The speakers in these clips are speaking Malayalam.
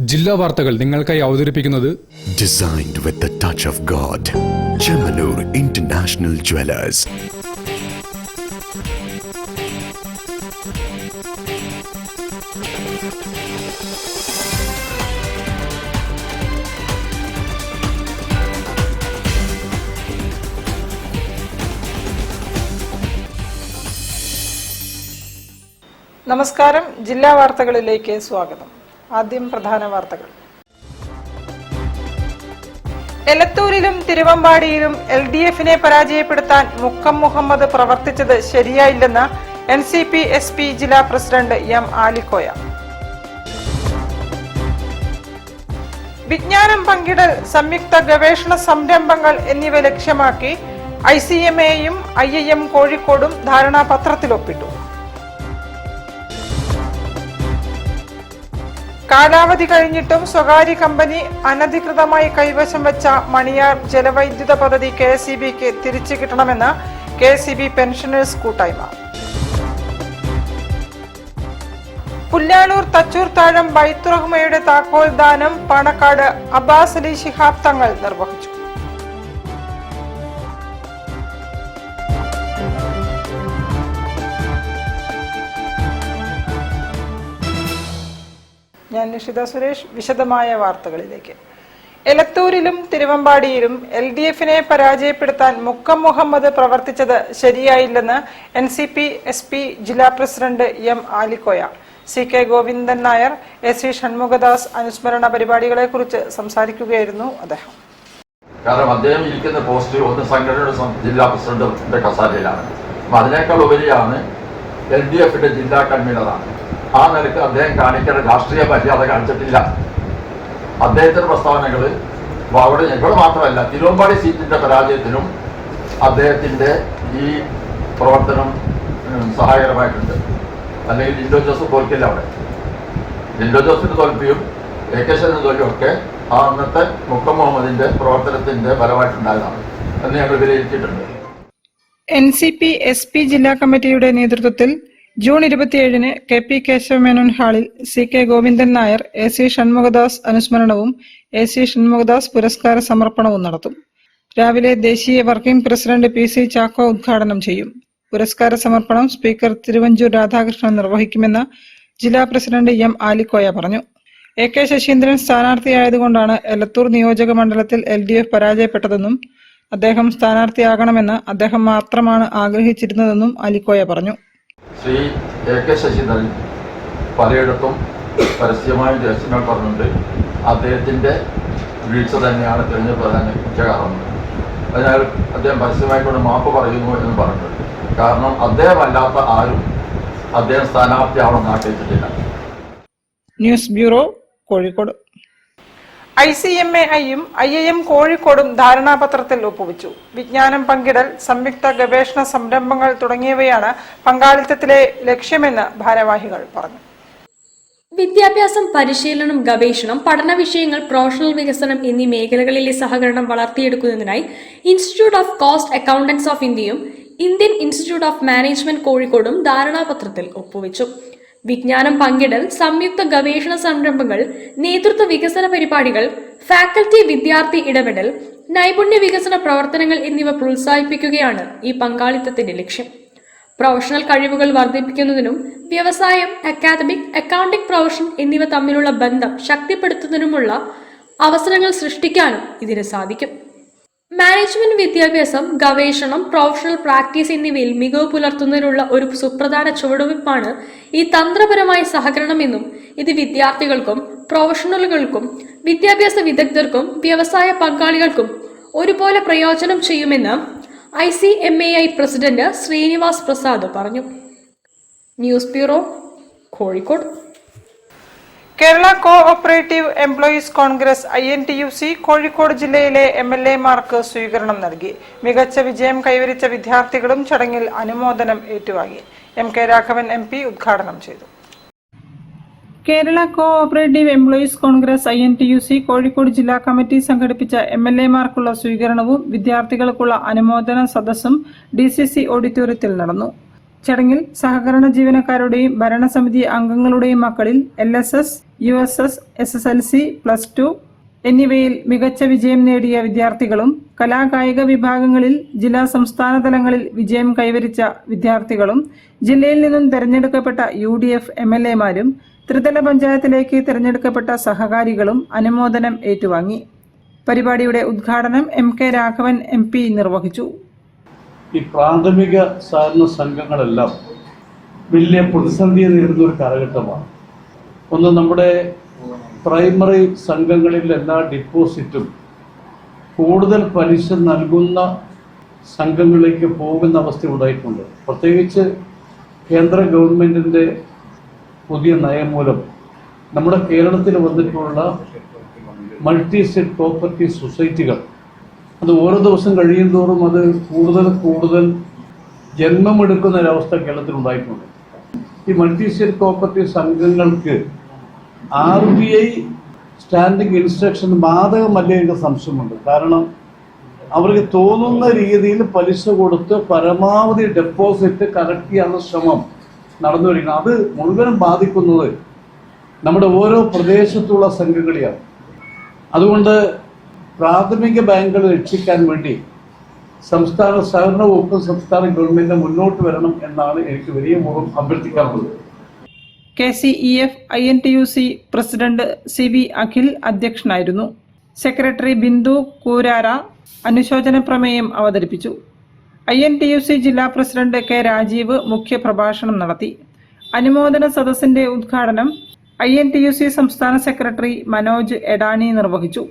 ജില്ലാ വാർത്തകൾ നിങ്ങൾക്കായി അവതരിപ്പിക്കുന്നത് Designed with the touch of God. Chemanur International Jewelers. നമസ്കാരം. ജില്ലാ വാർത്തകളിലേക്ക് സ്വാഗതം. ആദ്യം പ്രധാന വാർത്തകൾ. എലത്തൂരിലും തിരുവമ്പാടിയിലും LDF-നെ പരാജയപ്പെടുത്താൻ മുക്കം മുഹമ്മദ് പ്രവർത്തിച്ചത് ശരിയായില്ലെന്ന് NCP-SP ജില്ലാ പ്രസിഡന്റ് M. ആലിക്കോയ. വിജ്ഞാനം പങ്കിടൽ, സംയുക്ത ഗവേഷണ സംരംഭങ്ങൾ എന്നിവ ലക്ഷ്യമാക്കി ICMA-യും IIM കോഴിക്കോടും ധാരണാപത്രത്തിൽ ഒപ്പിട്ടു. കാലാവധി കഴിഞ്ഞിട്ടും സ്വകാര്യ കമ്പനി അനധികൃതമായി കൈവശം വെച്ച മണിയാർ ജലവൈദ്യുത പദ്ധതി KSEBക്ക് തിരിച്ചു കിട്ടണമെന്ന് KSEB പെൻഷനേഴ്സ് കൂട്ടായ്മ. പുല്ലാളൂർ തച്ചൂർത്താഴം ബൈത്തുറഹ്മയുടെ താക്കോൽ ദാനം പാണക്കാട് അബ്ബാസ് അലി ശിഹാബ് തങ്ങൾ നിർവഹിച്ചു. ഞാൻ നിഷിത സുരേഷ്. വിശദമായ വാർത്തകളിലേക്ക്. എലത്തൂരിലും തിരുവമ്പാടിയിലും LDF-നെ പരാജയപ്പെടുത്താൻ മുക്കം മുഹമ്മദ് പ്രവർത്തിച്ചത് ശരിയായില്ലെന്ന് NCP-SP ജില്ലാ president M. Alikoya. CK Govindan Nair, AC Shanmughadas അനുസ്മരണ പരിപാടികളെ കുറിച്ച് സംസാരിക്കുകയായിരുന്നു അദ്ദേഹം. കാരണം അദ്ദേഹം ഇരിക്കുന്ന പോസ്റ്റ് ഒന്ന് സംഘടനയുടെ ജില്ലാ പ്രസിഡന്റിന്റെ കസാരയിലാണ്. അതിനേക്കാൾ ഉപരിയാണ് LDF-ന്റെ ജില്ലാ കൺവീനറാണ്. ആ നിലക്ക് അദ്ദേഹം കാണിക്കേണ്ട രാഷ്ട്രീയ മര്യാദ കാണിച്ചിട്ടില്ല. അദ്ദേഹത്തിന്റെ പ്രസ്താവനകൾ ഇവിടെ മാത്രമല്ല, തിരുവമ്പാടി സീറ്റിന്റെ പരാജയത്തിനും അദ്ദേഹത്തിന്റെ ഈ പ്രവർത്തനം സഹായകരമായിട്ടുണ്ട്. അല്ലെങ്കിൽ ജിൻഡോ ജോസഫ് തോൽക്കില്ല. അവിടെ ജിൻഡോ ജോസഫിന്റെ തോൽപ്പിയും AK ശശീന്ദ്രന്റെ തോൽവിയും ഒക്കെ ആ അന്നത്തെ മുക്കം മുഹമ്മദിന്റെ പ്രവർത്തനത്തിന്റെ ഫലമായിട്ടുണ്ടായതാണ് എന്ന് ഞങ്ങൾ വിലയിരുത്തിയിട്ടുണ്ട്. NCP-SP ജില്ലാ കമ്മിറ്റിയുടെ നേതൃത്വത്തിൽ ജൂൺ 27-ന് KP കേശവമേനോൻ ഹാളിൽ CK Govindan Nair, AC Shanmughadas അനുസ്മരണവും AC Shanmughadas പുരസ്കാര സമർപ്പണവും നടത്തും. രാവിലെ ദേശീയ വർക്കിംഗ് പ്രസിഡന്റ് PC ചാക്കോ ഉദ്ഘാടനം ചെയ്യും. പുരസ്കാര സമർപ്പണം സ്പീക്കർ തിരുവഞ്ചൂർ രാധാകൃഷ്ണൻ നിർവഹിക്കുമെന്ന് ജില്ലാ പ്രസിഡന്റ് M. ആലിക്കോയ പറഞ്ഞു. AK ശശീന്ദ്രൻ സ്ഥാനാർത്ഥിയായതുകൊണ്ടാണ് എലത്തൂർ നിയോജക മണ്ഡലത്തിൽ LDF പരാജയപ്പെട്ടതെന്നും അദ്ദേഹം സ്ഥാനാർത്ഥിയാകണമെന്ന് അദ്ദേഹം മാത്രമാണ് ആഗ്രഹിച്ചിരുന്നതെന്നും ആലിക്കോയ പറഞ്ഞു. ശ്രീ AK ശശീന്ദ്രൻ പലയിടത്തും പരസ്യമായ രഹസ്യങ്ങൾ പറഞ്ഞിട്ടുണ്ട്. അദ്ദേഹത്തിൻ്റെ വീഴ്ച തന്നെയാണ് തിരഞ്ഞെടുപ്പ് തന്നെ മുഖ്യ കാരണം. അതിനാൽ അദ്ദേഹം പരസ്യമായിക്കൊണ്ട് മാപ്പ് പറയുന്നു എന്ന് പറഞ്ഞിട്ടുണ്ട്. കാരണം അദ്ദേഹമല്ലാത്ത ആരും അദ്ദേഹം സ്ഥാനാർത്ഥിയാവണമെന്ന് ആഗ്രഹിച്ചിട്ടില്ല. News bureau, Kozhikode. ICMA-യും IIM കോഴിക്കോടും ധാരണാപത്രത്തിൽ ഒപ്പുവെച്ചു. വിജ്ഞാനം പങ്കിടൽ, സംയുക്ത ഗവേഷണ സംരംഭങ്ങൾ തുടങ്ങിയവയാണ് പങ്കാളിത്തത്തിലെ ലക്ഷ്യമെന്ന് ഭാരവാഹികൾ പറഞ്ഞു. വിദ്യാഭ്യാസം, പരിശീലനം, ഗവേഷണം, പഠന വിഷയങ്ങൾ, പ്രൊഫഷണൽ വികസനം എന്നീ മേഖലകളിലെ സഹകരണം വളർത്തിയെടുക്കുന്നതിനായി institute of cost accountants of ഇന്ത്യയും ഇന്ത്യൻ ഇൻസ്റ്റിറ്റ്യൂട്ട് ഓഫ് മാനേജ്മെന്റ് കോഴിക്കോടും ധാരണാപത്രത്തിൽ ഒപ്പുവെച്ചു. വിജ്ഞാനം പങ്കിടൽ, സംയുക്ത ഗവേഷണ സംരംഭങ്ങൾ, നേതൃത്വ വികസന പരിപാടികൾ, ഫാക്കൽറ്റി വിദ്യാർത്ഥി ഇടപെടൽ, നൈപുണ്യ വികസന പ്രവർത്തനങ്ങൾ എന്നിവ പ്രോത്സാഹിപ്പിക്കുകയാണ് ഈ പങ്കാളിത്തത്തിന്റെ ലക്ഷ്യം. പ്രൊഫഷണൽ കഴിവുകൾ വർദ്ധിപ്പിക്കുന്നതിനും വ്യവസായം, അക്കാദമിക്, അക്കൗണ്ടിംഗ് പ്രൊഫഷൻ എന്നിവ തമ്മിലുള്ള ബന്ധം ശക്തിപ്പെടുത്തുന്നതിനുമുള്ള അവസരങ്ങൾ സൃഷ്ടിക്കാനും ഇതിന് സാധിക്കും. മാനേജ്മെന്റ് വിദ്യാഭ്യാസം, ഗവേഷണം, പ്രൊഫഷണൽ പ്രാക്ടീസ് എന്നിവയിൽ മികവ് പുലർത്തുന്നതിനുള്ള ഒരു സുപ്രധാന ചുവടുവയ്പ്പാണ് ഈ തന്ത്രപരമായ സഹകരണമെന്നും ഇത് വിദ്യാർത്ഥികൾക്കും പ്രൊഫഷണലുകൾക്കും വിദ്യാഭ്യാസ വിദഗ്ധർക്കും വ്യവസായ പങ്കാളികൾക്കും ഒരുപോലെ പ്രയോജനം ചെയ്യുമെന്ന് ICMAI പ്രസിഡന്റ് ശ്രീനിവാസ് പ്രസാദ് പറഞ്ഞു. News bureau, Kozhikode. Kerala co operative employees Congress INTUC Kozhikode ജില്ലയിലെ MLA-മാർക്ക് സ്വീകരണം നൽകി. മികച്ച വിജയം കൈവരിച്ച വിദ്യാർത്ഥികളും ചടങ്ങിൽ അനുമോദനം ഏറ്റുവാങ്ങി. MK രാഘവൻ MP ഉദ്ഘാടനം ചെയ്തു. Kerala co operative employees Congress INTUC Kozhikode ജില്ലാ കമ്മിറ്റി സംഘടിപ്പിച്ച MLA-മാർക്കുള്ള സ്വീകരണവും വിദ്യാർത്ഥികൾക്കുള്ള അനുമോദന സദസ്സും DCC ഓഡിറ്റോറിയത്തിൽ നടന്നു. ചടങ്ങിൽ സഹകരണ ജീവനക്കാരുടെയും ഭരണസമിതി അംഗങ്ങളുടെയും മക്കളിൽ LSS, USS, SSLC, +2 എന്നിവയിൽ മികച്ച വിജയം നേടിയ വിദ്യാർത്ഥികളും കലാകായിക വിഭാഗങ്ങളിൽ ജില്ലാ സംസ്ഥാന തലങ്ങളിൽ വിജയം കൈവരിച്ച വിദ്യാർത്ഥികളും ജില്ലയിൽ നിന്നും തെരഞ്ഞെടുക്കപ്പെട്ട UDF MLA-മാരും ത്രിതല പഞ്ചായത്തിലേക്ക് തെരഞ്ഞെടുക്കപ്പെട്ട സഹകാരികളും അനുമോദനം ഏറ്റുവാങ്ങി. പരിപാടിയുടെ ഉദ്ഘാടനം MK രാഘവൻ MP നിർവഹിച്ചു. ഈ പ്രാഥമിക സഹകരണ സംഘങ്ങളെല്ലാം വലിയ പ്രതിസന്ധിയെ നേരിടുന്ന ഒരു കാലഘട്ടമാണ്. ഒന്ന്, നമ്മുടെ പ്രൈമറി സംഘങ്ങളിൽ എല്ലാ ഡിപ്പോസിറ്റും കൂടുതൽ പലിശ നൽകുന്ന സംഘങ്ങളിലേക്ക് പോകുന്ന അവസ്ഥ ഉണ്ടായിട്ടുണ്ട്. പ്രത്യേകിച്ച് കേന്ദ്ര ഗവൺമെൻറ്റിൻ്റെ പുതിയ നയം മൂലം നമ്മുടെ കേരളത്തിൽ വന്നിട്ടുള്ള മൾട്ടി സ്റ്റേറ്റ് കോപ്പറേറ്റീവ് സൊസൈറ്റികൾ അത് ഓരോ ദിവസം കഴിയും തോറും അത് കൂടുതൽ ജന്മമെടുക്കുന്ന ഒരവസ്ഥ കേരളത്തിൽ ഉണ്ടായിട്ടുണ്ട്. ഈ മൾട്ടി സ്റ്റേറ്റ് കോപ്പറേറ്റീവ് സംഘങ്ങൾക്ക് RBI സ്റ്റാൻഡിംഗ് ഇൻസ്ട്രക്ഷൻ ബാധകമല്ലേ എന്ന സംശയമുണ്ട്. കാരണം അവർക്ക് തോന്നുന്ന രീതിയിൽ പലിശ കൊടുത്ത് പരമാവധി ഡെപ്പോസിറ്റ് കളക്ട് ചെയ്യാനുള്ള ശ്രമം നടന്നു വരികയാണ്. അത് മുഴുവനും ബാധിക്കുന്നത് നമ്മുടെ ഓരോ പ്രദേശത്തുള്ള സംഘങ്ങളെയാണ്. അതുകൊണ്ട് പ്രാഥമിക ബാങ്കുകൾ രക്ഷിക്കാൻ വേണ്ടി സംസ്ഥാന സഹകരണ വകുപ്പും സംസ്ഥാന ഗവൺമെന്റ് മുന്നോട്ട് വരണം എന്നാണ് എനിക്ക് വലിയ മുഖം അഭ്യർത്ഥിക്കാറുള്ളത്. KCEF INTUC president CV Akhil അധ്യക്ഷനായിരുന്നു. സെക്രട്ടറി ബിന്ദു കൂരാര അനുശോചന പ്രമേയം അവതരിപ്പിച്ചു. INTUC ജില്ലാ പ്രസിഡന്റ് K രാജീവ് മുഖ്യ പ്രഭാഷണം നടത്തി. അനുമോദന സദസ്സിന്റെ ഉദ്ഘാടനം INTUC സംസ്ഥാന സെക്രട്ടറി മനോജ് എടാനി നിർവഹിച്ചു.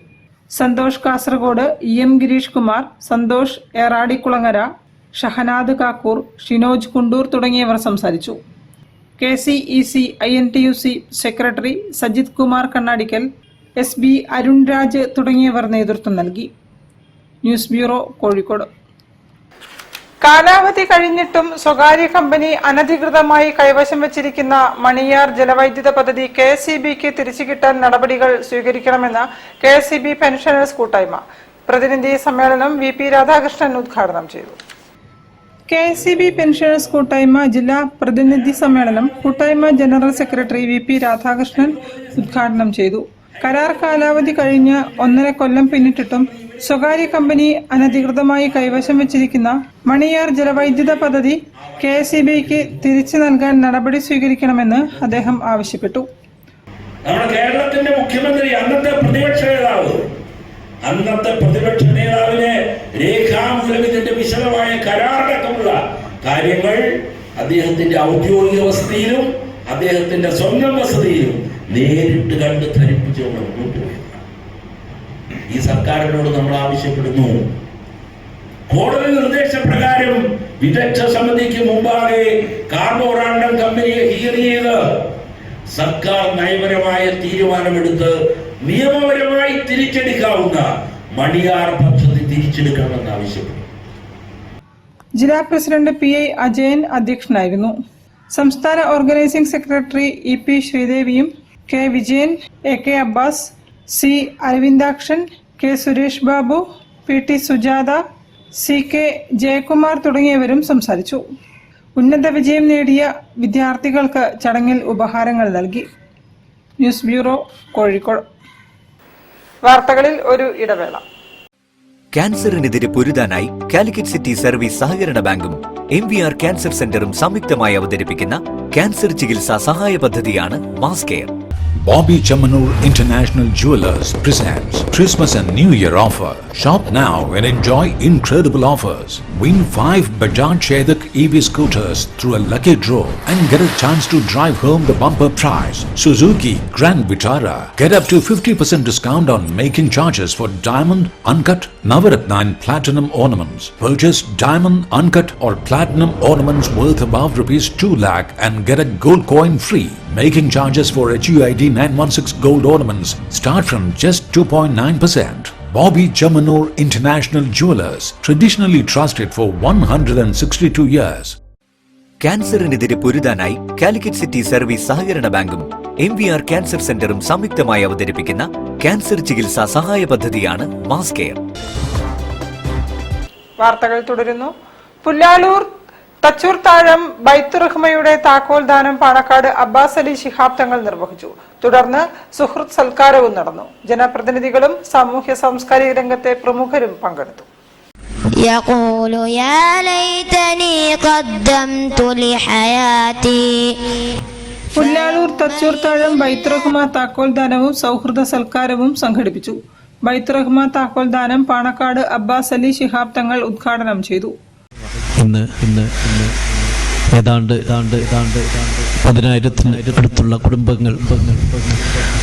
സന്തോഷ് കാസർഗോഡ്, EM ഗിരീഷ് കുമാർ, സന്തോഷ് ഏറാടിക്കുളങ്ങര, ഷഹനാദ് കാക്കൂർ, ഷിനോജ് കുണ്ടൂർ തുടങ്ങിയവർ സംസാരിച്ചു. KCEC INTUC secretary Sajith Kumar Kannadikkal, SB Arun Raj തുടങ്ങിയവർ നേതൃത്വം നൽകി. News bureau, Kozhikode. കാലാവധി കഴിഞ്ഞിട്ടും സ്വകാര്യ കമ്പനി അനധികൃതമായി കൈവശം വെച്ചിരിക്കുന്ന മണിയാർ ജലവൈദ്യുത പദ്ധതി KSEBക്ക് തിരിച്ചു കിട്ടാൻ നടപടികൾ സ്വീകരിക്കണമെന്ന് KSEB പെൻഷനേഴ്സ് കൂട്ടായ്മ. പ്രതിനിധി സമ്മേളനം VP രാധാകൃഷ്ണൻ ഉദ്ഘാടനം ചെയ്തു. KSEB പെൻഷനേഴ്സ് കൂട്ടായ്മ ജില്ലാ പ്രതിനിധി സമ്മേളനം കൂട്ടായ്മ ജനറൽ സെക്രട്ടറി VP രാധാകൃഷ്ണൻ ഉദ്ഘാടനം ചെയ്തു. കരാർ കാലാവധി കഴിഞ്ഞ് 1.5 കൊല്ലം പിന്നിട്ടിട്ടും സ്വകാര്യ കമ്പനി അനധികൃതമായി കൈവശം വെച്ചിരിക്കുന്ന മണിയാർ ജലവൈദ്യുത പദ്ധതി KSEBക്ക് തിരിച്ചു നൽകാൻ നടപടി സ്വീകരിക്കണമെന്ന് അദ്ദേഹം ആവശ്യപ്പെട്ടു. നമ്മുടെ കേരളത്തിന്റെ മുഖ്യമന്ത്രി, അന്നത്തെ പ്രതിപക്ഷ നേതാവിനെ രേഖാമൂലം ഇതിന്റെ വിശദമായ കരാറടക്കമുള്ള കാര്യങ്ങൾ അദ്ദേഹത്തിന്റെ ഔദ്യോഗിക വസതിയിലും അദ്ദേഹത്തിന്റെ സ്വന്തം വസതിയിലും നേരിട്ട് കണ്ട് ധരിപ്പിച്ച് മുന്നോട്ട് പോയി. ഈ സർക്കാരിനോട് നമ്മൾ ആവശ്യപ്പെടുന്നു, കോടതി നിർദ്ദേശപ്രകാരം വിദഗ്ധ സമിതിക്ക് മുമ്പാകെ കാർബോറാണ്ടം കമ്പനിയെ ഹിയർ ചെയ്ത് സർക്കാർ നയപരമായ തീരുമാനമെടുത്ത് നിയമപരമായി തിരിച്ചെടുക്കാവുന്ന മണിയാർ പദ്ധതി തിരിച്ചെടുക്കണമെന്ന് ആവശ്യപ്പെട്ടു. ജില്ലാ പ്രസിഡന്റ് PI അജയൻ അധ്യക്ഷനായിരുന്നു. സംസ്ഥാന organising secretary EP ശ്രീദേവിയും K Vijayan, AK Abbas, C Aravindakshan, K Suresh Babu, PT Sujatha, CK Jayakumar തുടങ്ങിയവരും സംസാരിച്ചു. ഉന്നത വിജയം നേടിയ വിദ്യാർത്ഥികൾക്ക് ചടങ്ങിൽ ഉപഹാരങ്ങൾ നൽകി. News bureau, Kozhikode. വാർത്തകളിൽ ഒരു ഇടവേള. ക്യാൻസറിനെതിരെ പൊരുതാനായി കാലിക്കറ്റ് സിറ്റി സർവീസ് സഹകരണ ബാങ്കും MVR ക്യാൻസർ സെന്ററും സംയുക്തമായി അവതരിപ്പിക്കുന്ന ക്യാൻസർ ചികിത്സാ സഹായ പദ്ധതിയാണ് mass care. Bobby Chamanur International Jewelers presents Christmas and New Year offer. Shop now and enjoy incredible offers. Win 5 Bajaj Chetak EV scooters through a lucky draw and get a chance to drive home the bumper prize. Suzuki Grand Vitara. Get up to 50% discount on making charges for diamond, uncut, Navaratna and platinum ornaments. Purchase diamond, uncut or platinum ornaments worth above ₹2 lakh and get a gold coin free. Making charges for HUID 916 gold ornaments start from just 2.9%. Bobby Chamanur International Jewelers, traditionally trusted for 162 years. ക്യാൻസറിനെതിരെ പൊരുതാനായി കാലിക്കറ്റ് സിറ്റി സർവീസ് സഹകരണ ബാങ്കും MVR ക്യാൻസർ സെന്ററും സംയുക്തമായി അവതരിപ്പിക്കുന്ന ക്യാൻസർ ചികിത്സാ സഹായ പദ്ധതിയാണ് മാസ് കെയർ. വാർത്തകൾ തുടരുന്നു. പുല്ലാലൂർ തച്ചൂർ താഴം ബൈത്തുറഹ്മയുടെ താക്കോൽദാനം പാണക്കാട് അബ്ബാസ് അലി ശിഹാബ് തങ്ങൾ നിർവഹിച്ചു. തുടർന്ന് സുഹൃത്ത് സൽക്കാരവും നടന്നു. ജനപ്രതിനിധികളും സാമൂഹ്യ സാംസ്കാരിക രംഗത്തെ പ്രമുഖരും പങ്കെടുത്തു. يقول يا ليتني قدمت لحياتي. പുല്ലാളൂർ തച്ചൂർ താഴം ബൈത്തുറഹ്മ താക്കോൽദാനവും സൗഹൃദ സൽക്കാരവും സംഘടിപ്പിച്ചു. ബൈത്തുറഹ്മ താക്കോൽദാനം പാണക്കാട് അബ്ബാസ് അലി ശിഹാബ് തങ്ങൾ ഉദ്ഘാടനം ചെയ്തു. ഇന്ന് ഏതാണ്ട് 10,000 അടുത്തുള്ള കുടുംബങ്ങൾ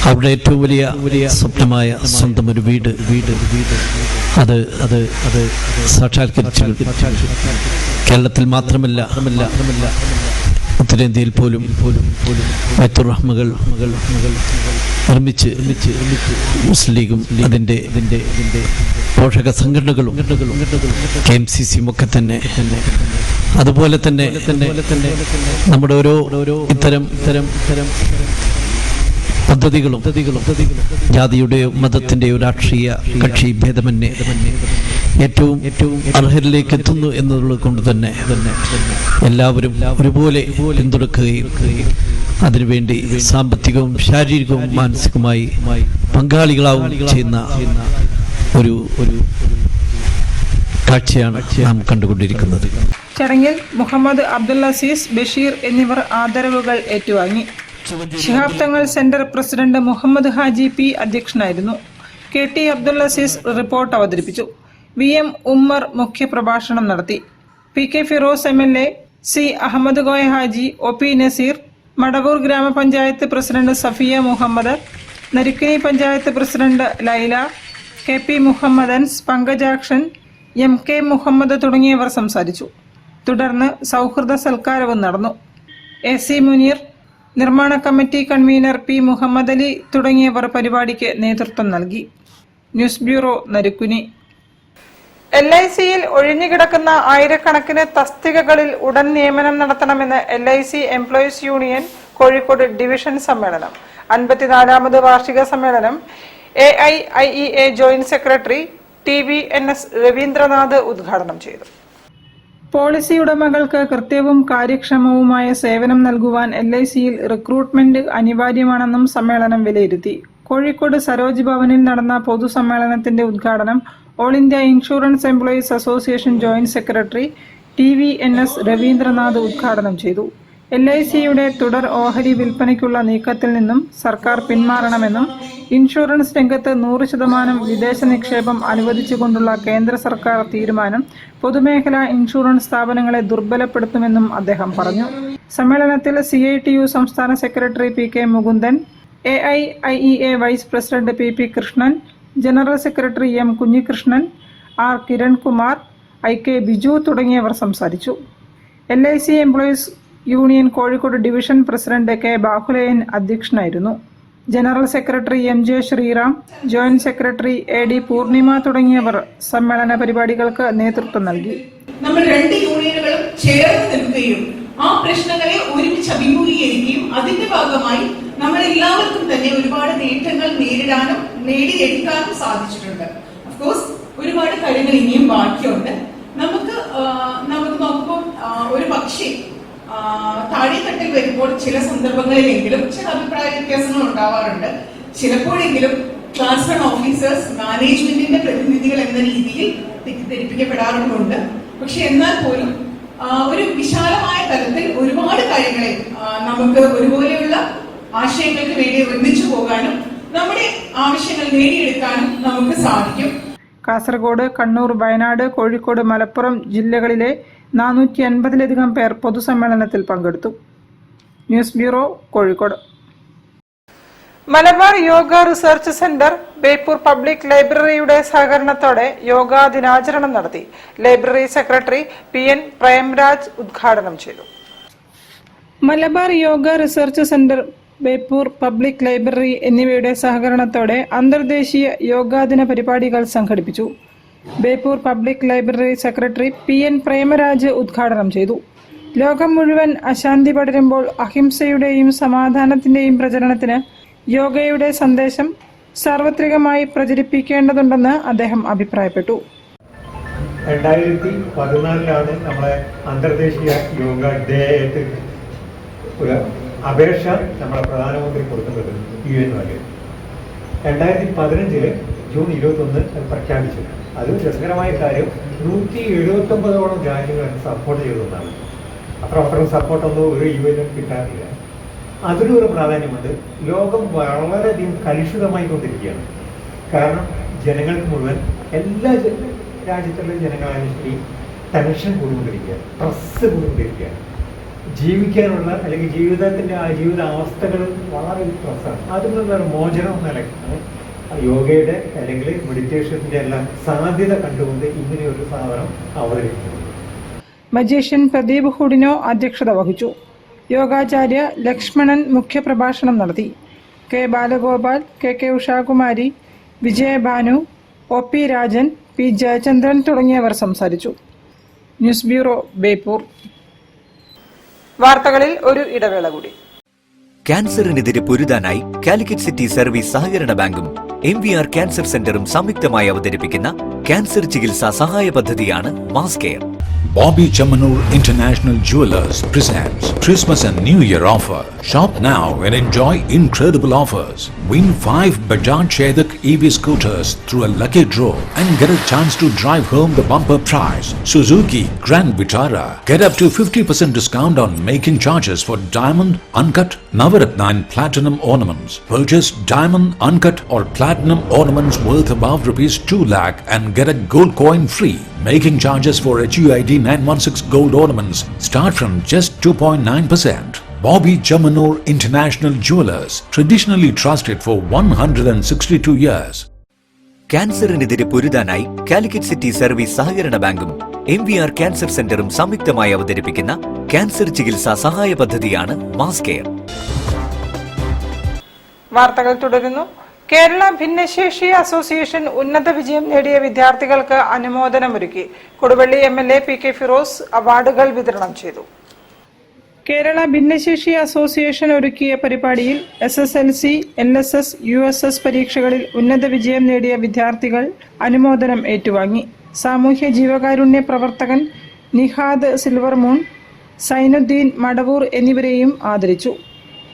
അവരുടെ ഏറ്റവും വലിയ സ്വപ്നമായ സ്വന്തം ഒരു വീട് അത് സാക്ഷാത്കരിച്ചു. കേരളത്തിൽ മാത്രമല്ല ഉത്തരേന്ത്യയിൽ പോലും ബൈത്തുറഹ്മകൾ നിർമ്മിച്ച് മുസ്ലിം ലീഗും അതിൻ്റെ പോഷക സംഘടനകളും KMCC ഒക്കെ തന്നെ അതുപോലെ തന്നെ നമ്മുടെ ഓരോ ഇത്തരം പദ്ധതികളും ജാതിയുടെയോ മതത്തിന്റെയോ രാഷ്ട്രീയ കക്ഷി ഭേദമന്യേ ഏറ്റവും അർഹരിലേക്ക് എത്തുന്നു എന്നുള്ളത് കൊണ്ട് തന്നെ എല്ലാവരും ഒരുപോലെ പിന്തുണക്കുകയും അതിനുവേണ്ടി സാമ്പത്തികവും ശാരീരികവും മാനസികമായി പങ്കാളികളാവുകയും ചെയ്യുന്ന ഒരു കാഴ്ചയാണ് നാം കണ്ടുകൊണ്ടിരിക്കുന്നത്. ചടങ്ങിൽ മുഹമ്മദ് അബ്ദുൽ അസീസ്, ബഷീർ എന്നിവർ ആദരവുകൾ ഏറ്റുവാങ്ങി. Shihab Thangal centre president Muhammad Haji P അധ്യക്ഷനായിരുന്നു. KT അബ്ദുൽ അസീസ് റിപ്പോർട്ട് അവതരിപ്പിച്ചു. VM ഉമ്മർ മുഖ്യപ്രഭാഷണം നടത്തി. PK Firoz MLA, C Ahmed Koya Haji, OP Naseer, Madavoor ഗ്രാമപഞ്ചായത്ത് president Safiya Muhammad, Narikkuni panchayat president Laila, KP മുഹമ്മദൻസ്, പങ്കജാക്ഷൻ, MK മുഹമ്മദ് തുടങ്ങിയവർ സംസാരിച്ചു. തുടർന്ന് സൗഹൃദ സൽക്കാരവും നടന്നു. AC മുനീർ, നിർമ്മാണ committee convener P Muhammad Ali തുടങ്ങിയവർ പരിപാടിക്ക് നേതൃത്വം നൽകി. News bureau, Narikkuni. LICയിൽ ഒഴിഞ്ഞുകിടക്കുന്ന ആയിരക്കണക്കിന് തസ്തികകളിൽ ഉടൻ നിയമനം നടത്തണമെന്ന് LIC employees union Kozhikode division സമ്മേളനം. 54ാമത് വാർഷിക സമ്മേളനം AIIEA joint secretary TVNS Ravindranath ഉദ്ഘാടനം ചെയ്തു. പോളിസി ഉടമകൾക്ക് കൃത്യവും കാര്യക്ഷമവുമായ സേവനം നൽകുവാൻ LICയിൽ റിക്രൂട്ട്മെന്റ് അനിവാര്യമാണെന്നും സമ്മേളനം വിലയിരുത്തി. കോഴിക്കോട് സരോജ് ഭവനിൽ നടന്ന പൊതുസമ്മേളനത്തിന്റെ ഉദ്ഘാടനം all India insurance employees association joint secretary TVNS Ravindranath ഉദ്ഘാടനം ചെയ്തു. LICയുടെ തുടർ ഓഹരി വിൽപ്പനയ്ക്കുള്ള നീക്കത്തിൽ നിന്നും സർക്കാർ പിന്മാറണമെന്നും ഇൻഷുറൻസ് രംഗത്ത് 100% വിദേശ നിക്ഷേപം അനുവദിച്ചുകൊണ്ടുള്ള കേന്ദ്ര സർക്കാർ തീരുമാനം പൊതുമേഖലാ ഇൻഷുറൻസ് സ്ഥാപനങ്ങളെ ദുർബലപ്പെടുത്തുമെന്നും അദ്ദേഹം പറഞ്ഞു. സമ്മേളനത്തിൽ CITU സംസ്ഥാന secretary PK Mukundan, AIIEA vice president PP Krishnan, general secretary M Kunhikrishnan, R Kirankumar, IK Biju തുടങ്ങിയവർ സംസാരിച്ചു. LIC employees union Kozhikode division president K Bahulayan അധ്യക്ഷനായിരുന്നു. General secretary MJ Sreeram, joint secretary AD Poornima തുടങ്ങിയവർ സമ്മേളന പരിപാടികൾക്ക് നേതൃത്വം നൽകി. നമ്മൾ രണ്ട് യൂണിയനുകളും ചേർന്ന് നിൽക്കുകയും ആ പ്രശ്നങ്ങളെ ഒരുമിച്ച് അഭിമുഖീകരിക്കുകയും അതിന്റെ ഭാഗമായി നമ്മൾ എല്ലാവർക്കും തന്നെ ഒരുപാട് നേട്ടങ്ങൾ നേടിയെടുക്കാനും സാധിച്ചിട്ടുണ്ട്. ഓഫ്കോഴ്സ് ഒരുപാട് കാര്യങ്ങൾ ഇനിയും ബാക്കിയുണ്ട്. നമുക്ക് നോക്കുമ്പോൾ ഒരു പക്ഷേ താഴെത്തട്ടിൽ വരുമ്പോൾ ചില സന്ദർഭങ്ങളിലെങ്കിലും ചില അഭിപ്രായ വ്യത്യാസങ്ങൾ ഉണ്ടാവാറുണ്ട്. ചിലപ്പോഴെങ്കിലും ക്ലാസ് 1 ഓഫീസേഴ്സ് മാനേജ്മെന്റിന്റെ പ്രതിനിധികൾ എന്ന രീതിയിൽ തെറ്റിദ്ധരിപ്പിക്കപ്പെടാറുണ്ട്. പക്ഷെ എന്നാൽ പോലും ഒരു വിശാലമായ തലത്തിൽ ഒരുപാട് കാര്യങ്ങളെ നമുക്ക് ഒരുപോലെയുള്ള ആശയങ്ങൾക്ക് വേണ്ടി ഒന്നിച്ചു പോകാനും നമ്മുടെ ആവശ്യങ്ങൾ നേടിയെടുക്കാനും നമുക്ക് സാധിക്കും. കാസർഗോഡ്, കണ്ണൂർ, വയനാട്, കോഴിക്കോട്, മലപ്പുറം ജില്ലകളിലെ 450-ലധികം പേർ പൊതുസമ്മേളനത്തിൽ പങ്കെടുത്തു. News bureau, Kozhikode. Malabar yoga research centre Beypore public ലൈബ്രറിയുടെ സഹകരണത്തോടെ യോഗാ ദിനാചരണം നടത്തി. ലൈബ്രറി സെക്രട്ടറി PN പ്രേംരാജ് ഉദ്ഘാടനം ചെയ്തു. Malabar yoga research centre, Beypore public library എന്നിവയുടെ സഹകരണത്തോടെ അന്തർദേശീയ യോഗാദിന പരിപാടികൾ സംഘടിപ്പിച്ചു. Beypore public library secretary PN Premaraj ഉദ്ഘാടനം ചെയ്തു. ലോകം മുഴുവൻ അശാന്തി പടരുമ്പോൾ അഹിംസയുടെയും സമാധാനത്തിന്റെയും പ്രചരണത്തിന് യോഗയുടെ സന്ദേശം സാർവത്രികമായി പ്രചരിപ്പിക്കേണ്ടതുണ്ടെന്ന് അദ്ദേഹം അഭിപ്രായപ്പെട്ടു. 2014 നമ്മളെ അന്തർദേശീയ യോഗ ഡേ ആയിട്ട് ഒരു അപേക്ഷ നമ്മളെ പ്രധാനമന്ത്രി കൊടുക്കുന്നത് UN വഴി. 2015 ജൂൺ 21 പ്രഖ്യാപിച്ചു. അത് രസകരമായ കാര്യം 179ഓളം രാജ്യങ്ങൾ സപ്പോർട്ട് ചെയ്തതാണ്. അത്രമാത്രം സപ്പോർട്ടൊന്നും ഒരു UN കിട്ടാറില്ല. അതിനൊരു പ്രാധാന്യമുണ്ട്. ലോകം വളരെയധികം കലുഷിതമായി കൊണ്ടിരിക്കുകയാണ്. കാരണം ജനങ്ങൾക്ക് മുഴുവൻ എല്ലാ രാജ്യത്തുള്ള ജനങ്ങളായാലും ശരി ടെൻഷൻ കൂടിക്കൊണ്ടിരിക്കുക, സ്ട്രെസ് കൂടിക്കൊണ്ടിരിക്കുകയാണ്. ജീവിക്കാനുള്ള അല്ലെങ്കിൽ ജീവിതത്തിൻ്റെ ആ ജീവിത അവസ്ഥകൾ വളരെ സ്ട്രെസ്സാണ്. അതിൽ നിന്നൊരു മോചനം നിലയ്ക്കാണ് യോഗയുടെ അല്ലെങ്കിൽ മെഡിറ്റേഷൻ്റെ എല്ലാം സാധ്യത കണ്ടുകൊണ്ട് ഇങ്ങനെയൊരു സാധനം അവതരിപ്പിക്കുന്നത്. മജീഷ്യൻ പ്രദീപ് ഹുഡിനോ അധ്യക്ഷത വഹിച്ചു. യോഗാചാര്യ ലക്ഷ്മണൻ മുഖ്യപ്രഭാഷണം നടത്തി. K Balagopal, K Ushakumari, Vijayabhanu, OP Rajan, P Jayachandran തുടങ്ങിയവർ സംസാരിച്ചു. News bureau, Beypore. വാർത്തകളിൽ ഒരു ഇടവേള കൂടി. ക്യാൻസറിനെതിരെ പൊരുതാനായി കാലിക്കറ്റ് സിറ്റി സർവീസ് സഹകരണ ബാങ്കും MVR ക്യാൻസർ സെന്ററും സംയുക്തമായി അവതരിപ്പിക്കുന്ന ക്യാൻസർ ചികിത്സാ സഹായ പദ്ധതിയാണ് mass care. Bobby Chamanur International Jewelers presents Christmas and New Year offer. Shop now and enjoy incredible offers. Win 5 Bajaj Chetak EV scooters through a lucky draw and get a chance to drive home the bumper prize. Suzuki Grand Vitara. Get up to 50% discount on making charges for diamond, uncut, Navaratna and platinum ornaments. Purchase diamond, uncut or platinum ornaments worth above ₹2 lakh and get a gold coin free. Making charges for HUID 916 gold ornaments start from just 2.9%. Bobby Chamanur International Jewelers, traditionally trusted for 162 years. ക്യാൻസറിനെതിരെ പൊരുതാനായി കാലിക്കറ്റ് സിറ്റി സർവീസ് സഹകരണ ബാങ്കും MVR ക്യാൻസർ സെന്ററും സംയുക്തമായി അവതരിപ്പിക്കുന്ന ക്യാൻസർ ചികിത്സാ സഹായ പദ്ധതിയാണ് മാസ് കെയർ. വാർത്തകൾ തുടരുന്നു. കേരള ഭിന്നശേഷി അസോസിയേഷൻ ഉന്നത വിജയം നേടിയ വിദ്യാർത്ഥികൾക്ക് അനുമോദനമൊരുക്കി. കൊടുവള്ളി MLA PK ഫിറോസ് അവാർഡുകൾ വിതരണം ചെയ്തു. കേരള ഭിന്നശേഷി അസോസിയേഷൻ ഒരുക്കിയ പരിപാടിയിൽ SSLC, LSS, USS പരീക്ഷകളിൽ ഉന്നത വിജയം നേടിയ വിദ്യാർത്ഥികൾ അനുമോദനം ഏറ്റുവാങ്ങി. സാമൂഹ്യ ജീവകാരുണ്യ പ്രവർത്തകൻ നിഹാദ് സിൽവർമൂൺ, സൈനുദ്ദീൻ മടവൂർ എന്നിവരെയും ആദരിച്ചു.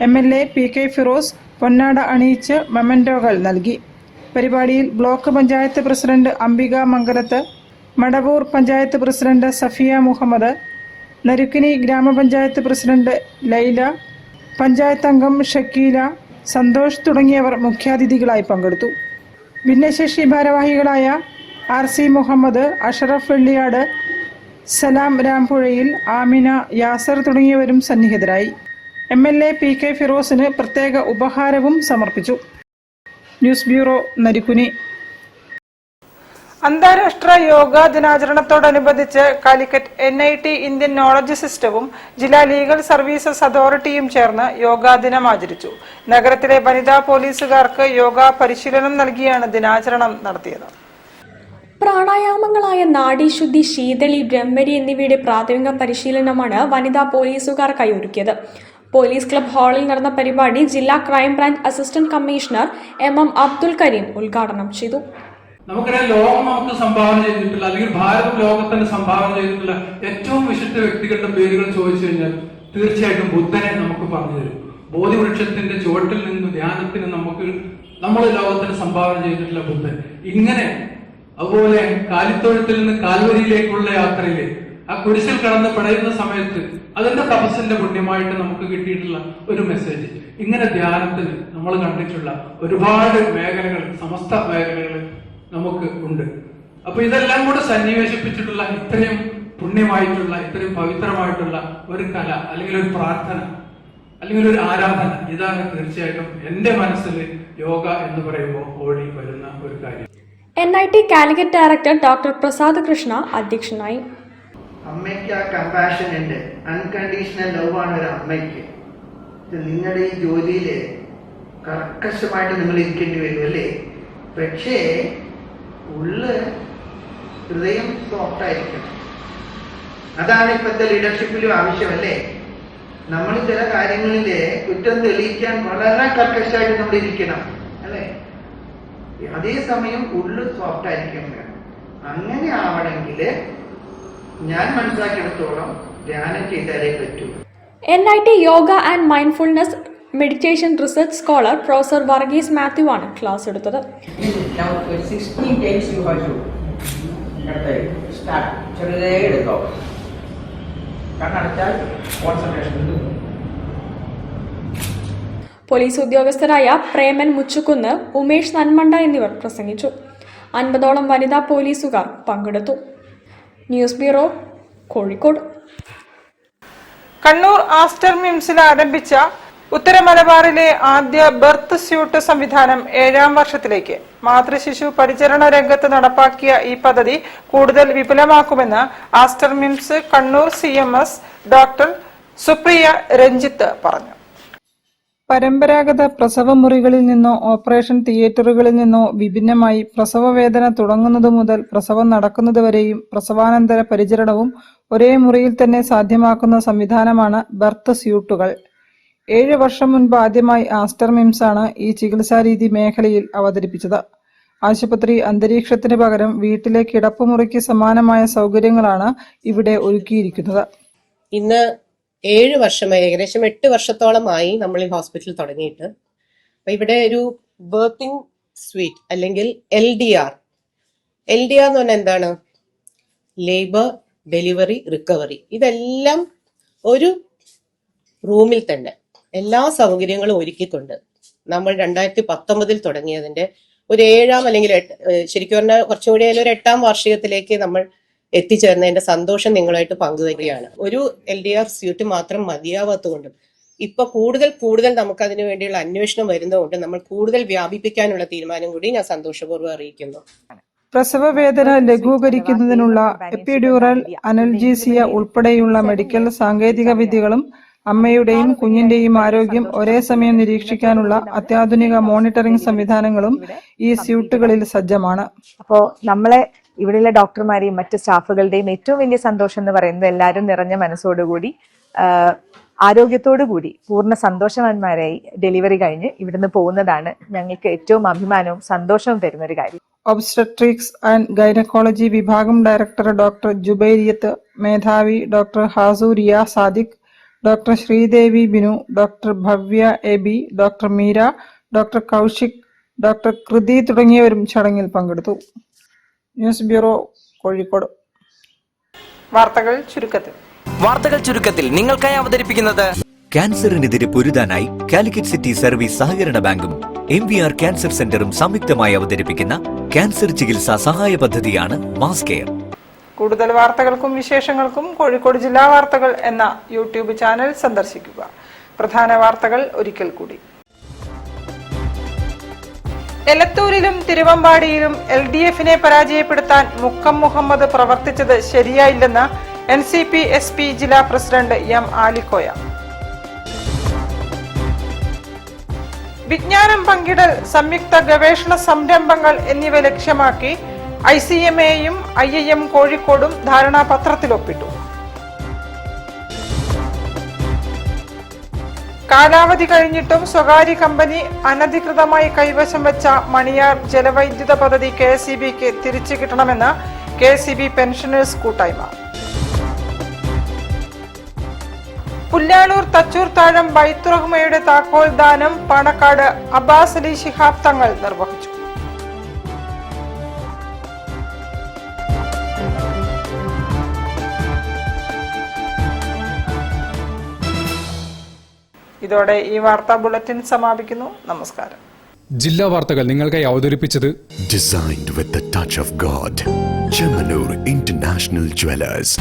MLA PK ഫിറോസ് പൊന്നാട അണിയിച്ച് മെമന്റോകൾ നൽകി. പരിപാടിയിൽ ബ്ലോക്ക് പഞ്ചായത്ത് പ്രസിഡന്റ് അംബിക മംഗലത്ത്, മടവൂർ പഞ്ചായത്ത് പ്രസിഡന്റ് സഫിയ മുഹമ്മദ്, നരുക്കിനി ഗ്രാമപഞ്ചായത്ത് പ്രസിഡന്റ് ലൈല, പഞ്ചായത്ത് അംഗം ഷക്കീല, സന്തോഷ് തുടങ്ങിയവർ മുഖ്യാതിഥികളായി പങ്കെടുത്തു. ഭിന്നശേഷി ഭാരവാഹികളായ RC മുഹമ്മദ്, അഷറഫ് വെള്ളിയാട്, സലാം രാംപുഴയിൽ, ആമിന, യാസർ തുടങ്ങിയവരും സന്നിഹിതരായി. MLA PK ഫിറോസിന് പ്രത്യേക ഉപഹാരവും സമർപ്പിച്ചു. News bureau, Narikkuni. അന്താരാഷ്ട്ര യോഗാ ദിനാചരണത്തോടനുബന്ധിച്ച് കാലിക്കറ്റ് NIT ഇന്ത്യൻ നോളജ് സിസ്റ്റവും ജില്ലാ ലീഗൽ സർവീസസ് അതോറിറ്റിയും ചേർന്ന് യോഗാ ദിനം ആചരിച്ചു. നഗരത്തിലെ വനിതാ പോലീസുകാർക്ക് യോഗാ പരിശീലനം നൽകിയാണ് ദിനാചരണം നടത്തിയത്. പ്രാണായാമങ്ങളായ നാഡീശുദ്ധി, ശീതളി, ബ്രഹ്മരി എന്നിവയുടെ പ്രാഥമിക പരിശീലനമാണ് വനിതാ പോലീസുകാർക്കായി ഒരുക്കിയത്. പോലീസ് ക്ലബ് ഹാളിൽ നടന്ന പരിപാടി ജില്ലാ crime branch assistant commissioner MM Abdul Karim ഉദ്ഘാടനം ചെയ്തു. നമുക്കറിയാം, ലോകം നമുക്ക് സംഭാവന ചെയ്തിട്ടുള്ള അല്ലെങ്കിൽ ഭാരതം ലോകത്തിന് സംഭാവന ചെയ്തിട്ടുള്ള ഏറ്റവും വിശിഷ്ട വ്യക്തികളുടെ പേരുകൾ ചോദിച്ചു കഴിഞ്ഞാൽ തീർച്ചയായിട്ടും ബുദ്ധനെ നമുക്ക് പറഞ്ഞു തരും. ബോധിവൃക്ഷത്തിന്റെ ചുവട്ടിൽ നിന്ന് ധ്യാനത്തിന് നമ്മൾ ലോകത്തിന് സംഭാവന ചെയ്തിട്ടുള്ള ബുദ്ധൻ. ഇങ്ങനെ അതുപോലെ കാലിത്തൊഴുത്തിൽ നിന്ന് കാൽവരിയിലേക്കുള്ള യാത്രയില് ആ കുരിശിൽ കടന്ന് പിടയുന്ന സമയത്ത് അതിന്റെ തപസ്സിന്റെ പുണ്യമായിട്ട് നമുക്ക് കിട്ടിയിട്ടുള്ള ഒരു മെസ്സേജ്. ഇങ്ങനെ ധ്യാനത്തിന് നമ്മൾ കണ്ടിട്ടുള്ള ഒരുപാട് മേഖലകൾ, സമസ്ത മേഖലകൾ നമുക്ക് ഉണ്ട്. അപ്പൊ ഇതെല്ലാം കൂടെ സന്നിവേശിപ്പിച്ചിട്ടുള്ള ഇത്രയും പുണ്യമായിട്ടുള്ള, ഇത്രയും പവിത്രമായിട്ടുള്ള ഒരു കല അല്ലെങ്കിൽ ഒരു പ്രാർത്ഥന അല്ലെങ്കിൽ ഒരു ആരാധന, ഇതാണ് തീർച്ചയായിട്ടും എന്റെ മനസ്സിൽ യോഗ എന്ന് പറയുമ്പോൾ ഓടി വരുന്ന ഒരു കാര്യം. NIT Calicut director doctor Prasad Krishna അധ്യക്ഷനായി. അമ്മയ്ക്ക് ആ കമ്പാഷൻ ഉണ്ട്, അൺകണ്ടീഷണൽ ലവ് ആണ് ഒരു അമ്മയ്ക്ക്. നിങ്ങളുടെ ഈ ജോലിയില് കർക്കശമായിട്ട് നിങ്ങൾ ഇരിക്കേണ്ടി വരും അല്ലേ? പക്ഷേ ഹൃദയം സോഫ്റ്റ് ആയിരിക്കണം. അതാണ് ഇപ്പോഴത്തെ ലീഡർഷിപ്പിലും ആവശ്യമല്ലേ? നമ്മൾ ചില കാര്യങ്ങളില് കുറ്റം തെളിയിക്കാൻ വളരെ കർക്കശമായിട്ട് നമ്മൾ ഇരിക്കണം അല്ലേ? അതേസമയം സോഫ്റ്റ് ആയിരിക്കണം. അങ്ങനെ ആവണമെങ്കിൽ ഞാൻ മനസ്സിലാക്കിയെടുത്തോളം ധ്യാനം ചെയ്താലേ പറ്റൂ. NIT yoga and mindfulness meditation research scholar professor Varghese Mathew ആണ് ക്ലാസ് എടുത്തത്. പോലീസ് ഉദ്യോഗസ്ഥരായ പ്രേമൻ മുച്ചുകുന്ന്, ഉമേഷ് നന്മണ്ട എന്നിവർ പ്രസംഗിച്ചു. 50ഓളം വനിതാ പോലീസുകാർ പങ്കെടുത്തു. News bureau, Kozhikode. കണ്ണൂർ ആസ്റ്റർ മിംസിൽ ആരംഭിച്ച ഉത്തര മലബാറിലെ ആദ്യ ബർത്ത് സ്യൂട്ട് സംവിധാനം 7ാം വർഷത്തിലേക്ക്. മാതൃശിശു പരിചരണ രംഗത്ത് നടപ്പാക്കിയ ഈ പദ്ധതി കൂടുതൽ വിപുലമാക്കുമെന്ന് ആസ്റ്റർ മിംസ് കണ്ണൂർ CMS ഡോക്ടർ സുപ്രിയ രഞ്ജിത്ത് പറഞ്ഞു. പരമ്പരാഗത പ്രസവ മുറികളിൽ നിന്നോ ഓപ്പറേഷൻ തിയേറ്ററുകളിൽ നിന്നോ വിഭിന്നമായി പ്രസവവേദന തുടങ്ങുന്നതു മുതൽ പ്രസവം നടക്കുന്നതുവരെയും പ്രസവാനന്തര പരിചരണവും ഒരേ മുറിയിൽ തന്നെ സാധ്യമാക്കുന്ന സംവിധാനമാണ് ബർത്ത് സ്യൂട്ടുകൾ. 7 വർഷം മുൻപ് ആദ്യമായി ആസ്റ്റർ മിംസാണ് ഈ ചികിത്സാരീതി മേഖലയിൽ അവതരിപ്പിച്ചത്. ആശുപത്രി അന്തരീക്ഷത്തിന് പകരം വീട്ടിലെ കിടപ്പുമുറിക്ക് സമാനമായ സൗകര്യങ്ങളാണ് ഇവിടെ ഒരുക്കിയിരിക്കുന്നത്. ഇന്ന് 7 വർഷമായി, ഏകദേശം 8 വർഷത്തോളമായി നമ്മൾ ഈ ഹോസ്പിറ്റൽ തുടങ്ങിയിട്ട്. അപ്പൊ ഇവിടെ ഒരു ബർത്തിങ് സ്വീറ്റ് അല്ലെങ്കിൽ LDR എന്ന് പറഞ്ഞാൽ എന്താണ്? Labour, delivery, recovery. ഇതെല്ലാം ഒരു റൂമിൽ തന്നെ എല്ലാ സൗകര്യങ്ങളും ഒരുക്കിക്കൊണ്ട് നമ്മൾ 2019 തുടങ്ങിയതിന്റെ ഒരു 7ാം അല്ലെങ്കിൽ ശരിക്കും പറഞ്ഞാൽ കുറച്ചും കൂടി ഒരു 8ാം വാർഷികത്തിലേക്ക് നമ്മൾ എത്തിച്ചേർന്നതിന്റെ സന്തോഷം നിങ്ങളായിട്ട് പങ്കുവയ്ക്കുകയാണ്. ഒരു LDR സ്യൂട്ട് മാത്രം മതിയാവാത്തതുകൊണ്ടും ഇപ്പൊ കൂടുതൽ നമുക്ക് അതിനു വേണ്ടിയുള്ള അന്വേഷണം വരുന്നതുകൊണ്ട് നമ്മൾ കൂടുതൽ വ്യാപിപ്പിക്കാനുള്ള തീരുമാനം കൂടി ഞാൻ സന്തോഷപൂർവ്വം അറിയിക്കുന്നു. പ്രസവ വേദന ലഘൂകരിക്കുന്നതിനുള്ള എപ്പിഡ്യൂറൽ അനൽജീസിയ ഉൾപ്പെടെയുള്ള മെഡിക്കൽ സാങ്കേതിക വിദ്യകളും അമ്മയുടെയും കുഞ്ഞിന്റെയും ആരോഗ്യം ഒരേ സമയം നിരീക്ഷിക്കാനുള്ള അത്യാധുനിക മോണിറ്ററിംഗ് സംവിധാനങ്ങളും ഈ സ്യൂട്ടുകളിൽ സജ്ജമാണ്. അപ്പോൾ നമ്മളെ ഇവിടെയുള്ള ഡോക്ടർമാരെയും മറ്റ് സ്റ്റാഫുകളുടെയും ഏറ്റവും വലിയ സന്തോഷം എന്ന് പറയുന്നത് എല്ലാവരും നിറഞ്ഞ മനസ്സോടുകൂടി ആരോഗ്യത്തോടു കൂടി പൂർണ്ണ സന്തോഷവാന്മാരായി ഡെലിവറി കഴിഞ്ഞ് ഇവിടുന്ന് പോകുന്നതാണ് ഞങ്ങൾക്ക് ഏറ്റവും അഭിമാനവും സന്തോഷവും തരുന്ന ഒരു കാര്യം. ഒബ്സ്റ്റട്രിക്സ് ആൻഡ് ഗൈനക്കോളജി വിഭാഗം ഡയറക്ടർ ഡോക്ടർ ജുബൈരിയത്ത്, മേധാവി doctor Hasuriya Sadiq, doctor Sreedevi Binu, doctor Bhavya AB, doctor Meera, doctor Kaushik, doctor Kriti തുടങ്ങിയവരും ചടങ്ങിൽ പങ്കെടുത്തു. News bureau, Kozhikode. വാർത്തകൾ ചുരുക്കത്തിൽ നിങ്ങൾക്കായി അവതരിപ്പിക്കുന്നത് ക്യാൻസറിനെതിരെ പൊരുതാനായി കാലിക്കറ്റ് സിറ്റി സർവീസ് സഹകരണ ബാങ്കും MVR ക്യാൻസർ സെന്ററും സംയുക്തമായി അവതരിപ്പിക്കുന്ന ക്യാൻസർ ചികിത്സാ സഹായ പദ്ധതിയാണ് മാസ് കെയർ. കൂടുതൽ വാർത്തകൾക്കും വിശേഷങ്ങൾക്കും കോഴിക്കോട് ജില്ലാ വാർത്തകൾ എന്ന യൂട്യൂബ് ചാനൽ സന്ദർശിക്കുക. പ്രധാന വാർത്തകൾ ഒരിക്കൽ കൂടി. എലത്തൂരിലും തിരുവമ്പാടിയിലും LDF-നെ പരാജയപ്പെടുത്താൻ മുക്കം മുഹമ്മദ് പ്രവർത്തിച്ചത് ശരിയായില്ലെന്ന് NCP SP ജില്ലാ പ്രസിഡന്റ് M ആലിക്കോയ. വിജ്ഞാനം പങ്കിടൽ, സംയുക്ത ഗവേഷണ സംരംഭങ്ങൾ എന്നിവ ലക്ഷ്യമാക്കി ICMA-യും IIM കോഴിക്കോടും ധാരണാപത്രത്തിൽ ഒപ്പിട്ടു. കാലാവധി കഴിഞ്ഞിട്ടും സ്വകാര്യ കമ്പനി അനധികൃതമായി കൈവശം വെച്ച മണിയാർ ജലവൈദ്യുത പദ്ധതി KSEBക്ക് തിരിച്ചു കിട്ടണമെന്ന് KSEB പെൻഷനേഴ്സ് കൂട്ടായ്മ. പുല്ലാളൂർ തച്ചൂർ താഴം ബൈത്തുറഹ്മയുടെ താക്കോൽ ദാനം പാണക്കാട് അബ്ബാസ് അലി ശിഹാബ് തങ്ങൾ നിർവഹിച്ചു. ഇതോടെ ഈ വാർത്താ ബുള്ളറ്റിൻ സമാപിക്കുന്നു. നമസ്കാരം. ജില്ലാ വാർത്തകൾ നിങ്ങൾക്കായി അവതരിപ്പിച്ചത് Designed with the touch of God. Chemanur International Jewelers.